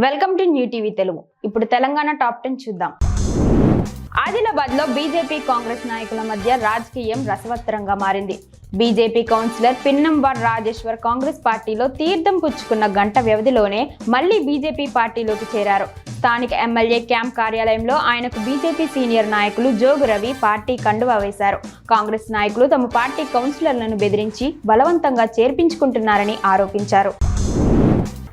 Welcome to new TV Telugu. ఇప్పుడు Telangana top 10 చూద్దాం. ఆదిలాబాద్ లో బీజేపీ కాంగ్రెస్ నాయకుల మధ్య రాజకీయం రసవత్తరంగా మారింది. బీజేపీ కౌన్సిలర్ పిన్నంవార్ రాజేశ్వర్ కాంగ్రెస్ పార్టీలో తీర్థం పుచ్చుకున్న గంట వ్యవధిలోనే మళ్లీ బీజేపీ పార్టీలోకి చేరారు. స్థానిక ఎమ్మెల్యే క్యాంప్ కార్యాలయంలో ఆయనకు బీజేపీ సీనియర్ నాయకులు జోగు రవి పార్టీ కండువా వేశారు. కాంగ్రెస్ నాయకులు తమ పార్టీ కౌన్సిలర్లను బెదిరించి బలవంతంగా చేర్పించుకుంటున్నారని ఆరోపించారు.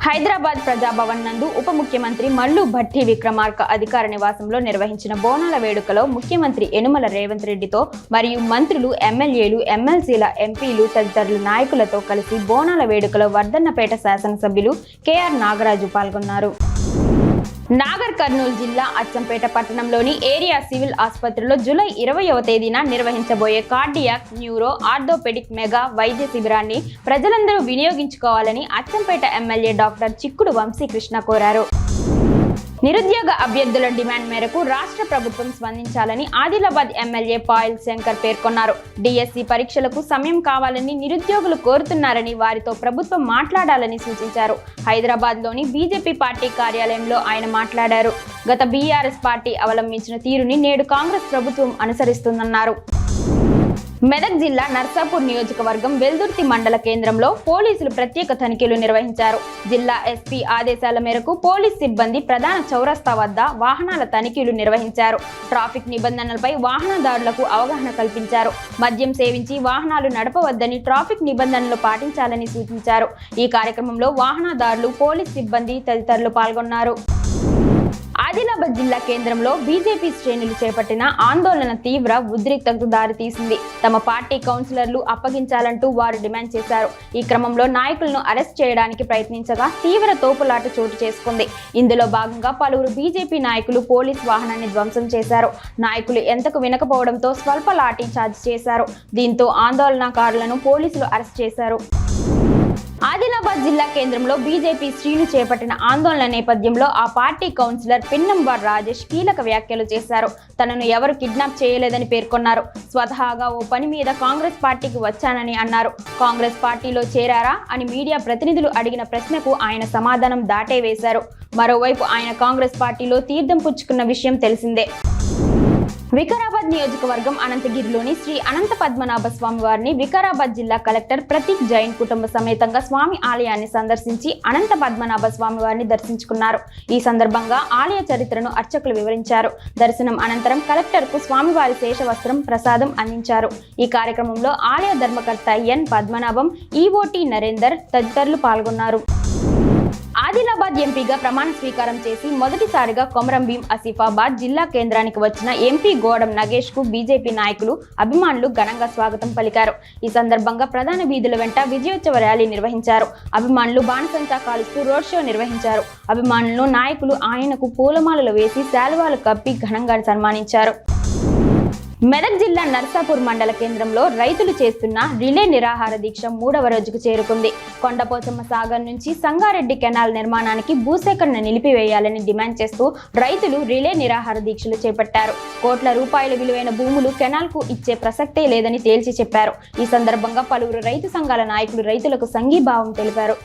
హైదరాబాద్ ప్రజాభవన్ నందు ఉప ముఖ్యమంత్రి మల్లు భట్టి విక్రమార్క అధికార నివాసంలో నిర్వహించిన బోనాల వేడుకలో ముఖ్యమంత్రి యనుమల రేవంత్ రెడ్డితో మరియు మంత్రులు, ఎమ్మెల్యేలు, ఎమ్మెల్సీల, ఎంపీలు తదితరుల నాయకులతో కలిసి బోనాల వేడుకలో వర్ధన్నపేట శాసనసభ్యులు కేఆర్ నాగరాజు పాల్గొన్నారు. నాగర్ కర్నూలు జిల్లా అచ్చంపేట పట్టణంలోని ఏరియా సివిల్ ఆసుపత్రిలో జూలై 20వ తేదీన నిర్వహించబోయే కార్డియాక్, న్యూరో, ఆర్థోపెడిక్ మెగా వైద్య శిబిరాన్ని ప్రజలందరూ వినియోగించుకోవాలని అచ్చంపేట ఎమ్మెల్యే డాక్టర్ చిక్కుడు వంశీకృష్ణ కోరారు. నిరుద్యోగ అభ్యర్థుల డిమాండ్ మేరకు రాష్ట్ర ప్రభుత్వం స్పందించాలని ఆదిలాబాద్ ఎమ్మెల్యే పాయల్ శంకర్ పేర్కొన్నారు. డిఎస్సి పరీక్షలకు సమయం కావాలని నిరుద్యోగులు కోరుతున్నారని, వారితో ప్రభుత్వం మాట్లాడాలని సూచించారు. హైదరాబాద్లోని బీజేపీ పార్టీ కార్యాలయంలో ఆయన మాట్లాడారు. గత బీఆర్ఎస్ పార్టీ అవలంబించిన తీరుని నేడు కాంగ్రెస్ ప్రభుత్వం అనుసరిస్తుందన్నారు. మెదక్ జిల్లా నర్సాపూర్ నియోజకవర్గం వెల్దుర్తి మండల కేంద్రంలో పోలీసులు ప్రత్యేక తనిఖీలు నిర్వహించారు. జిల్లా ఎస్పీ ఆదేశాల మేరకు పోలీస్ సిబ్బంది ప్రధాన చౌరస్తా వద్ద వాహనాల తనిఖీలు నిర్వహించారు. ట్రాఫిక్ నిబంధనలపై వాహనదారులకు అవగాహన కల్పించారు. మద్యం సేవించి వాహనాలు నడపవద్దని, ట్రాఫిక్ నిబంధనలు పాటించాలని సూచించారు. ఈ కార్యక్రమంలో వాహనదారులు, పోలీస్ సిబ్బంది తదితరులు పాల్గొన్నారు. ఆదిలాబాద్ జిల్లా కేంద్రంలో బీజేపీ శ్రేణులు చేపట్టిన ఆందోళన తీవ్ర ఉద్రిక్తతకు దారితీసింది. తమ పార్టీ కౌన్సిలర్లు అప్పగించాలంటూ వారు డిమాండ్ చేశారు. ఈ క్రమంలో నాయకులను అరెస్ట్ చేయడానికి ప్రయత్నించగా తీవ్ర తోపులాట చోటు చేసుకుంది. ఇందులో భాగంగా పలువురు బీజేపీ నాయకులు పోలీస్ వాహనాన్ని ధ్వంసం చేశారు. నాయకులు ఎంతకు వినకపోవడంతో స్వల్ప లాఠీ చార్జ్ చేశారు. దీంతో ఆందోళనకారులను పోలీసులు అరెస్ట్ చేశారు. ఆదిలాబాద్ జిల్లా కేంద్రంలో బీజేపీ శ్రేణులు చేపట్టిన ఆందోళన నేపథ్యంలో ఆ పార్టీ కౌన్సిలర్ పిన్నంవార్ రాజేష్ కీలక వ్యాఖ్యలు చేశారు. తనను ఎవరు కిడ్నాప్ చేయలేదని పేర్కొన్నారు. స్వతహాగా ఓ పని మీద కాంగ్రెస్ పార్టీకి వచ్చానని అన్నారు. కాంగ్రెస్ పార్టీలో చేరారా అని మీడియా ప్రతినిధులు అడిగిన ప్రశ్నకు ఆయన సమాధానం దాటే వేశారు. మరోవైపు ఆయన కాంగ్రెస్ పార్టీలో తీర్థం పుచ్చుకున్న విషయం తెలిసిందే. వికారాబాద్ నియోజకవర్గం అనంతగిరిలోని శ్రీ అనంత పద్మనాభ స్వామి వారిని వికారాబాద్ జిల్లా కలెక్టర్ ప్రతీక్ జైన్ కుటుంబ సమేతంగా స్వామి ఆలయాన్ని సందర్శించి అనంత పద్మనాభ స్వామి వారిని దర్శించుకున్నారు. ఈ సందర్భంగా ఆలయ చరిత్రను అర్చకులు వివరించారు. దర్శనం అనంతరం కలెక్టర్ కు స్వామివారి శేషవస్త్రం, ప్రసాదం అందించారు. ఈ కార్యక్రమంలో ఆలయ ధర్మకర్త ఎన్ పద్మనాభం, ఈఓటీ నరేందర్ తదితరులు పాల్గొన్నారు. ఆదిలాబాద్ ఎంపీగా ప్రమాణ స్వీకారం చేసి మొదటిసారిగా కొమరం భీం ఆసిఫాబాద్ జిల్లా కేంద్రానికి వచ్చిన ఎంపీ గోడం నగేష్ కు బీజేపీ నాయకులు, అభిమానులు ఘనంగా స్వాగతం పలికారు. ఈ సందర్భంగా ప్రధాన వీధుల వెంట విజయోత్సవ ర్యాలీ నిర్వహించారు. అభిమానులు బాణసంచా కాలుస్తూ రోడ్ షో నిర్వహించారు. అభిమానులు, నాయకులు ఆయనకు పూలమాలలు వేసి శాలువాలు కప్పి ఘనంగా సన్మానించారు. మెదక్ జిల్లా నర్సాపూర్ మండల కేంద్రంలో రైతులు చేస్తున్న రిలే నిరాహార దీక్ష 3వ రోజుకు చేరుకుంది. కొండపోచమ్మ సాగర్ నుంచి సంగారెడ్డి కెనాల్ నిర్మాణానికి భూసేకరణ నిలిపివేయాలని డిమాండ్ చేస్తూ రైతులు రిలే నిరాహార దీక్షలు చేపట్టారు. కోట్ల రూపాయల విలువైన భూములు కెనాల్ కు ఇచ్చే ప్రసక్తే లేదని తేల్చి చెప్పారు. ఈ సందర్భంగా పలువురు రైతు సంఘాల నాయకులు రైతులకు సంఘీభావం తెలిపారు.